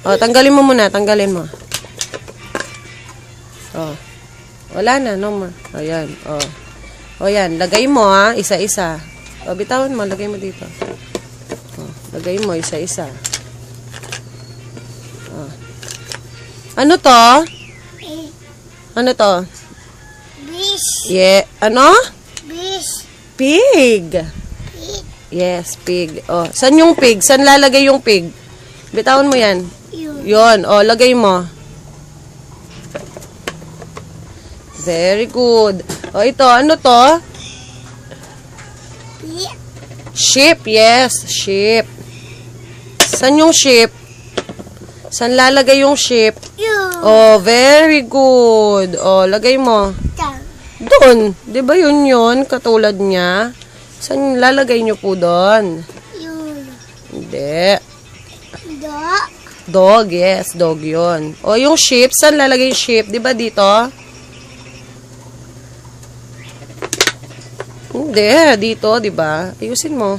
Oh, tanggalin mo muna. Tanggalin mo. Oh. Wala na. No more. Ayan. Oh. O yan. Lagay mo ha. Isa-isa. O, bitawan mo. Lagay mo dito. O, lagay mo. Isa-isa. O. Ano to? Ano to? Fish. Yeah. Ano? Fish. Pig. Pig. Yes, pig. O, saan yung pig? Saan lalagay yung pig? Bitawan mo yan. Yun. Yun. O, lagay mo. Very good. O, ito. Ano to? Pig. Sheep. Yes, sheep. Saan yung sheep? Saan lalagay yung sheep? Yun. Oh, very good. Oh, lagay mo. Doon. Di ba yun? Katulad niya. Saan lalagay nyo po doon? Yun. Hindi. Dog. Dog, yes. Dog yun. O, yung sheep. Saan lalagay yung sheep? Di ba dito? Hindi. Dito, di ba? Ayusin mo.